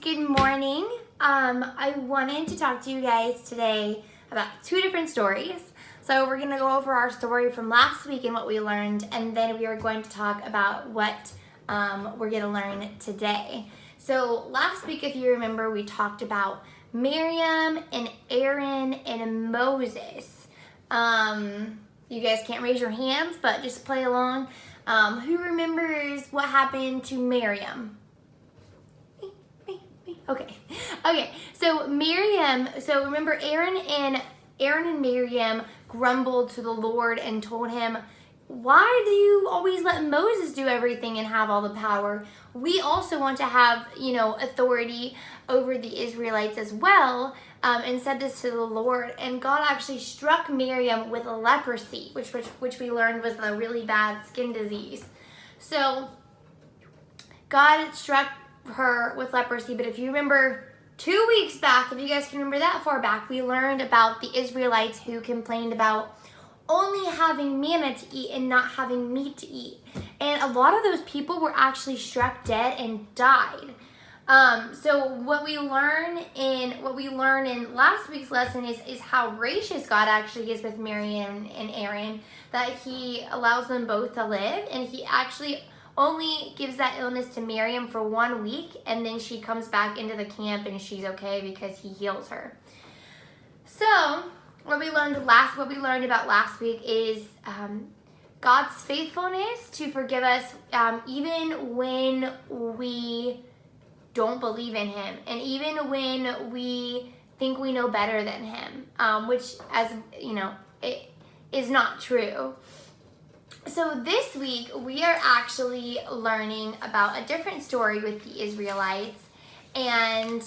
good morning. I wanted to talk to you guys today about two different stories. So we're going to go over our story from last week and what we learned, and then we are going to talk about what we're going to learn today. So last week, if you remember, we talked about Miriam and Aaron and Moses. You guys can't raise your hands, but just play along. Who remembers what happened to Miriam? Okay. So remember Aaron and Miriam grumbled to the Lord and told him, "Why do you always let Moses do everything and have all the power? We also want to have, authority over the Israelites as well," and said this to the Lord. And God actually struck Miriam with leprosy, which we learned was a really bad skin disease. So God struck her with leprosy. But if you remember 2 weeks back, if you guys can remember that far back, we learned about the Israelites who complained about only having manna to eat and not having meat to eat. And a lot of those people were actually struck dead and died. So what we learn in last week's lesson is how gracious God actually is with Miriam and Aaron, that he allows them both to live, and he actually only gives that illness to Miriam for 1 week, and then she comes back into the camp and she's okay because he heals her. So what we learned about last week is God's faithfulness to forgive us even when we don't believe in him, and even when we think we know better than him, which, as you know, it is not true. So this week we are actually learning about a different story with the Israelites, and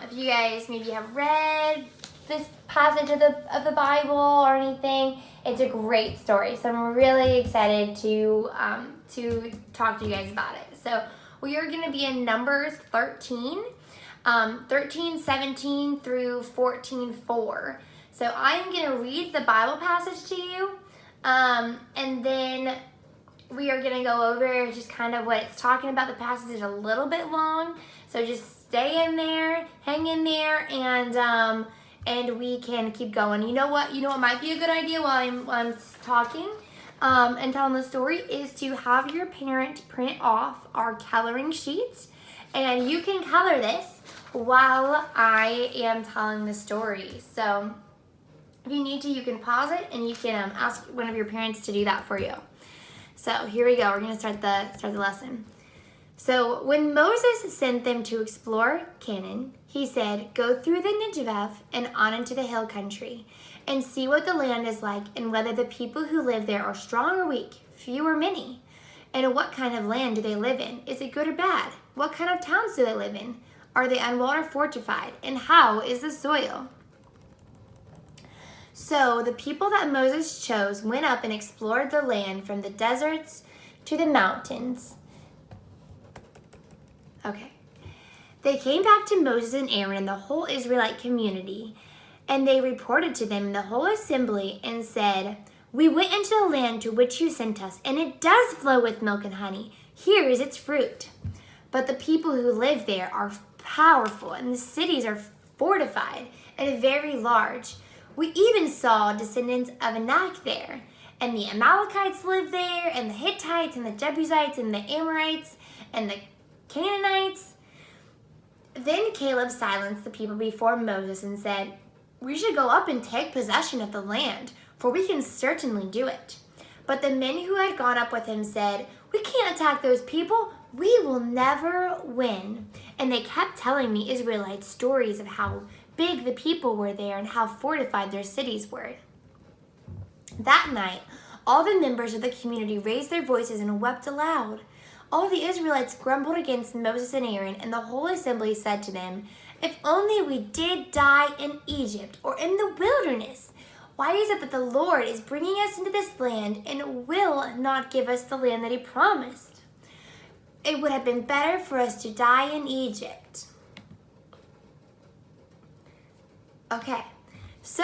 if you guys maybe have read this passage of the Bible or anything, it's a great story. So I'm really excited to talk to you guys about it. So we are going to be in Numbers 13, 13:17 through 14:4. So I'm going to read the Bible passage to you. And then we are going to go over just kind of what it's talking about. The passage is a little bit long, so just stay in there, hang in there, and we can keep going. You know what might be a good idea while I'm talking and telling the story is to have your parent print off our coloring sheets, and you can color this while I am telling the story. So if you need to, you can pause it and you can ask one of your parents to do that for you. So here we go. We're going to start the lesson. So when Moses sent them to explore Canaan, he said, "Go through the Negev and on into the hill country and see what the land is like, and whether the people who live there are strong or weak, few or many. And what kind of land do they live in? Is it good or bad? What kind of towns do they live in? Are they unwalled or fortified? And how is the soil?" So the people that Moses chose went up and explored the land from the deserts to the mountains. Okay. They came back to Moses and Aaron and the whole Israelite community, and they reported to them in the whole assembly and said, "We went into the land to which you sent us, and it does flow with milk and honey. Here is its fruit. But the people who live there are powerful, and the cities are fortified and very large. We even saw descendants of Anak there, and the Amalekites live there, and the Hittites, and the Jebusites, and the Amorites, and the Canaanites." Then Caleb silenced the people before Moses and said, "We should go up and take possession of the land, for we can certainly do it." But the men who had gone up with him said, "We can't attack those people. We will never win." And they kept telling the Israelites stories of how big the people were there and how fortified their cities were. That night, all the members of the community raised their voices and wept aloud. All the Israelites grumbled against Moses and Aaron, and the whole assembly said to them, "If only we did die in Egypt or in the wilderness. Why is it that the Lord is bringing us into this land and will not give us the land that he promised? It would have been better for us to die in Egypt." Okay, so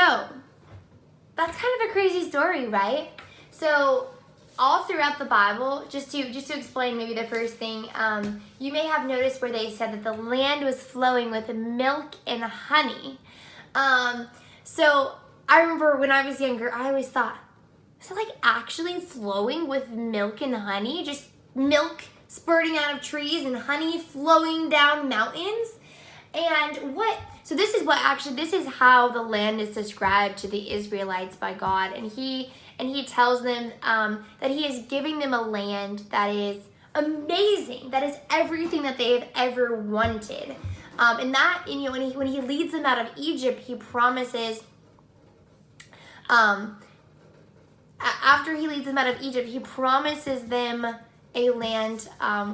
that's kind of a crazy story, right? So all throughout the Bible, just to explain maybe the first thing, you may have noticed where they said that the land was flowing with milk and honey. So I remember when I was younger, I always thought, is it like actually flowing with milk and honey? Just milk spurting out of trees and honey flowing down mountains? So this is how the land is described to the Israelites by God. And he tells them that he is giving them a land that is amazing, that is everything that they have ever wanted. And that, when he leads them out of Egypt, he promises, after he leads them out of Egypt, he promises them a land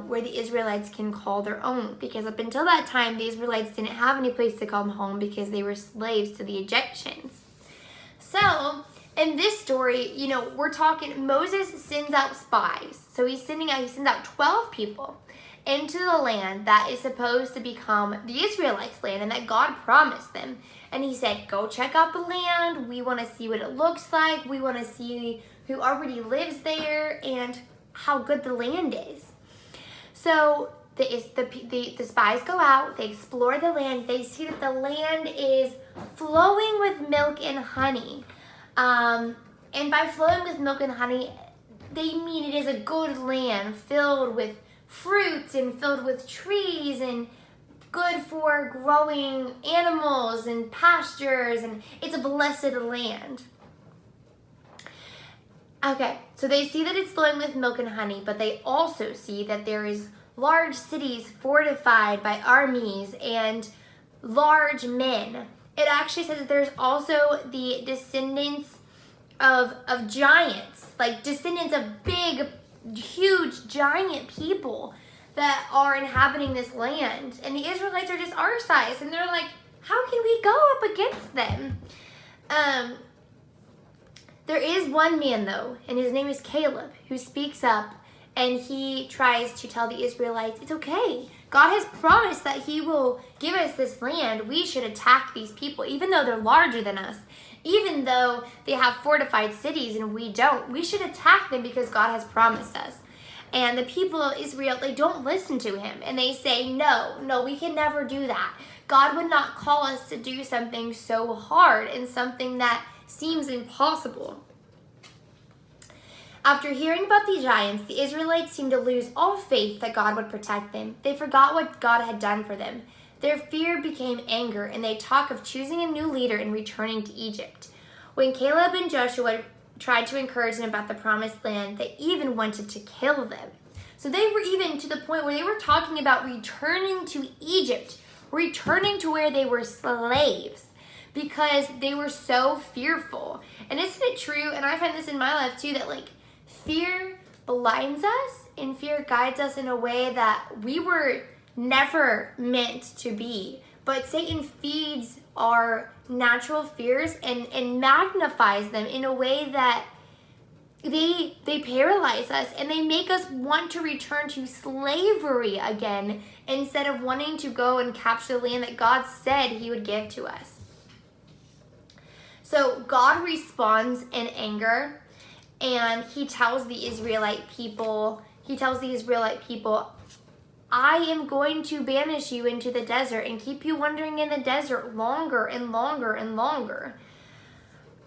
where the Israelites can call their own. Because up until that time, the Israelites didn't have any place to call home because they were slaves to the Egyptians. So in this story, we're talking, Moses sends out spies. So he sends out 12 people into the land that is supposed to become the Israelites' land and that God promised them. And he said, go check out the land. We want to see what it looks like. We want to see who already lives there and how good the land is. So the spies go out, they explore the land, they see that the land is flowing with milk and honey. And by flowing with milk and honey, they mean it is a good land filled with fruits and filled with trees and good for growing animals and pastures, and it's a blessed land. Okay, so they see that it's flowing with milk and honey, but they also see that there is large cities fortified by armies and large men. It actually says that there's also the descendants of giants, like descendants of big, huge, giant people that are inhabiting this land. And the Israelites are just our size, and they're like, how can we go up against them? There is one man, though, and his name is Caleb, who speaks up, and he tries to tell the Israelites, it's okay. God has promised that he will give us this land. We should attack these people, even though they're larger than us. Even though they have fortified cities and we don't. We should attack them because God has promised us. And the people of Israel, they don't listen to him. And they say, no, we can never do that. God would not call us to do something so hard and something that seems impossible. After hearing about the giants, the Israelites seemed to lose all faith that God would protect them. They forgot what God had done for them. Their fear became anger, and they talk of choosing a new leader and returning to Egypt. When Caleb and Joshua tried to encourage them about the promised land, they even wanted to kill them. So they were even to the point where they were talking about returning to Egypt, returning to where they were slaves, because they were so fearful. And isn't it true, and I find this in my life too, that fear blinds us and fear guides us in a way that we were never meant to be. But Satan feeds our natural fears and magnifies them in a way that they paralyze us and they make us want to return to slavery again instead of wanting to go and capture the land that God said he would give to us. So God responds in anger, and he tells the Israelite people, I am going to banish you into the desert and keep you wandering in the desert longer and longer and longer.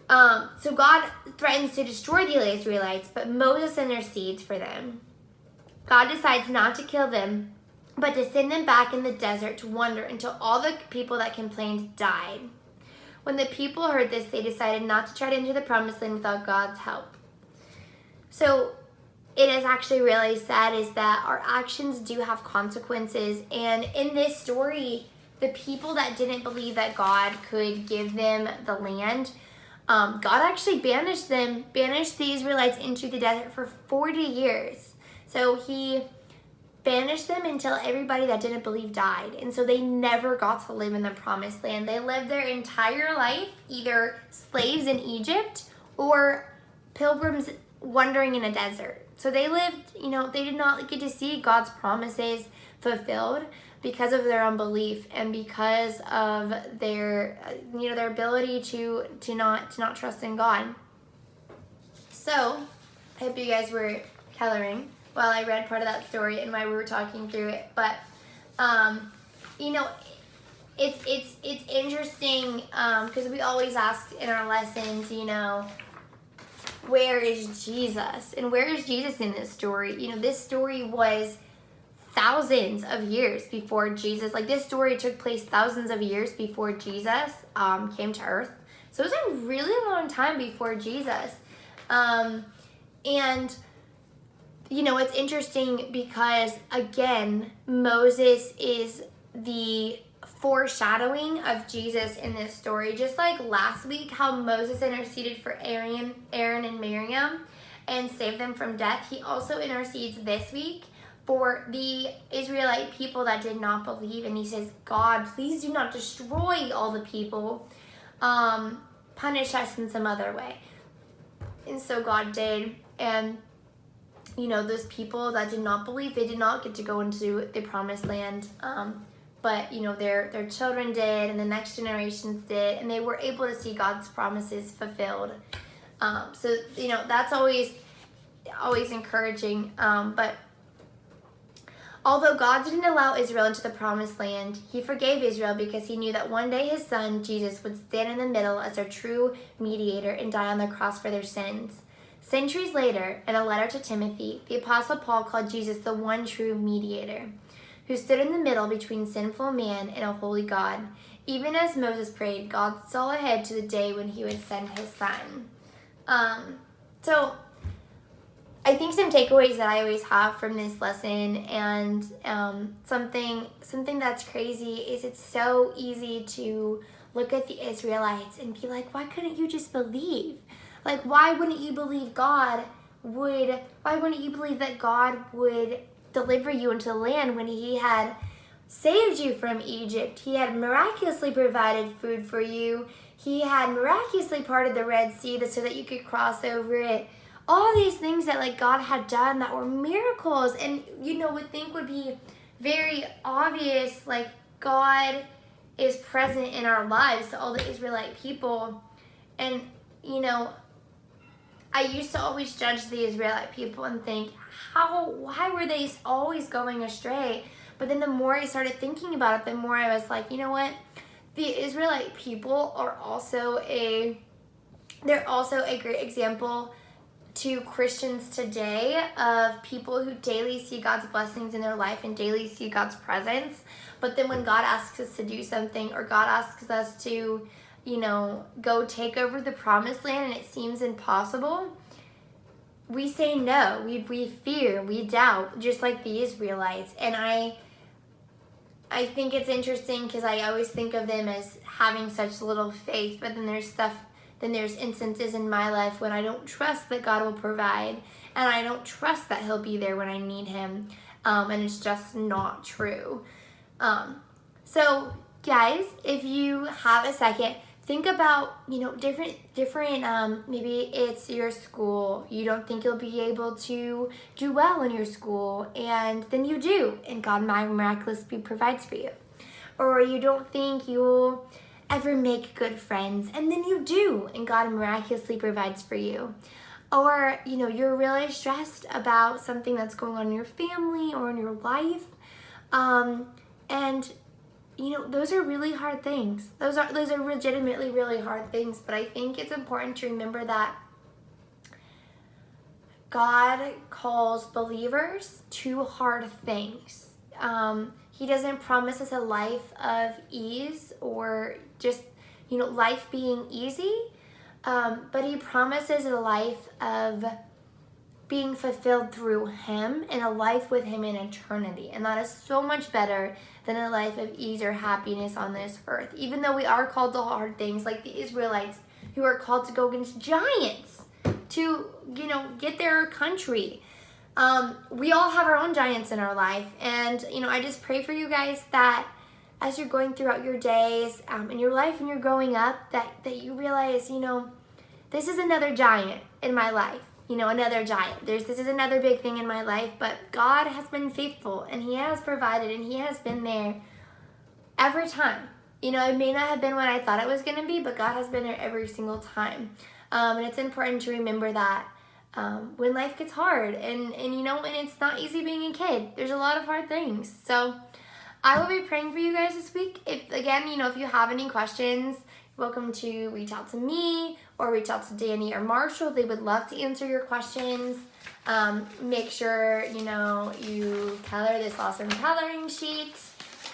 So God threatens to destroy the Israelites, but Moses intercedes for them. God decides not to kill them, but to send them back in the desert to wander until all the people that complained died. When the people heard this, they decided not to try to enter the promised land without God's help. So it is actually really sad is that our actions do have consequences. And in this story, the people that didn't believe that God could give them the land, God actually banished the Israelites into the desert for 40 years. So he banished them until everybody that didn't believe died. And so they never got to live in the promised land. They lived their entire life either slaves in Egypt or pilgrims wandering in a desert. So they lived, they did not get to see God's promises fulfilled because of their unbelief and because of their, their ability to not trust in God. So I hope you guys were coloring while I read part of that story and while we were talking through it. But, you know, it's interesting because we always ask in our lessons, you know, where is Jesus? And where is Jesus in this story? You know, this story was thousands of years before Jesus. Like, this story took place thousands of years before Jesus came to earth. So it was a really long time before Jesus. And, you know, it's interesting because, again, Moses is the foreshadowing of Jesus in this story. Just like last week, how Moses interceded for Aaron and Miriam and saved them from death, he also intercedes this week for the Israelite people that did not believe. And he says, God, please do not destroy all the people. Punish us in some other way. And so God did. And, you know, those people that did not believe, they did not get to go into the promised land. But, you know, their children did, and the next generations did, and they were able to see God's promises fulfilled. So, you know, that's always encouraging. But although God didn't allow Israel into the promised land, he forgave Israel because he knew that one day his son, Jesus, would stand in the middle as their true mediator and die on the cross for their sins. Centuries later, in a letter to Timothy, the Apostle Paul called Jesus the one true mediator, who stood in the middle between sinful man and a holy God. Even as Moses prayed, God saw ahead to the day when he would send his son. So I think some takeaways that I always have from this lesson, and something that's crazy is it's so easy to look at the Israelites and be like, why couldn't you just believe? Like, why wouldn't you believe why wouldn't you believe that God would deliver you into the land when he had saved you from Egypt? He had miraculously provided food for you. He had miraculously parted the Red Sea so that you could cross over it. All these things that like God had done that were miracles, and you know, would think would be very obvious, like God is present in our lives to all the Israelite people. And you know, I used to always judge the Israelite people and think, why were they always going astray? But then the more I started thinking about it, the more I was like, you know what? The Israelite people are also they're also a great example to Christians today of people who daily see God's blessings in their life and daily see God's presence. But then when God asks us to do something, or God asks us to, you know, go take over the promised land and it seems impossible, we say no. We fear, we doubt, just like the Israelites. And I think it's interesting because I always think of them as having such little faith, but then there's instances in my life when I don't trust that God will provide, and I don't trust that he'll be there when I need him, and it's just not true. So guys, if you have a second, think about, you know, different maybe it's your school. You don't think you'll be able to do well in your school, and then you do, and God miraculously provides for you. Or you don't think you'll ever make good friends, and then you do, and God miraculously provides for you. Or, you know, you're really stressed about something that's going on in your family or in your life, and you know, those are really hard things. Those are legitimately really hard things. But I think it's important to remember that God calls believers to hard things. He doesn't promise us a life of ease or just, you know, life being easy. But he promises a life of being fulfilled through him and a life with him in eternity. And that is so much better than a life of ease or happiness on this earth. Even though we are called to hard things, like the Israelites who are called to go against giants to, you know, get their country. We all have our own giants in our life. And, you know, I just pray for you guys that as you're going throughout your days, in your life and you're growing up, that you realize, you know, this is another giant in my life. You know, another giant. This is another big thing in my life, but God has been faithful, and he has provided, and he has been there every time. You know, it may not have been what I thought it was going to be, but God has been there every single time. And it's important to remember that when life gets hard, and it's not easy being a kid. There's a lot of hard things. So I will be praying for you guys this week. If you have any questions, you're welcome to reach out to me or reach out to Danny or Marshall. They would love to answer your questions. Make sure, you color this awesome coloring sheet.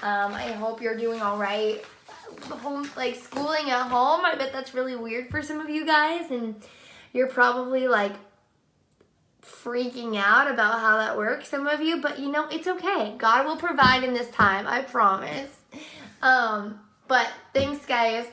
I hope you're doing all right. Schooling at home, I bet that's really weird for some of you guys, and you're probably freaking out about how that works, some of you, but it's okay. God will provide in this time, I promise. But thanks, guys.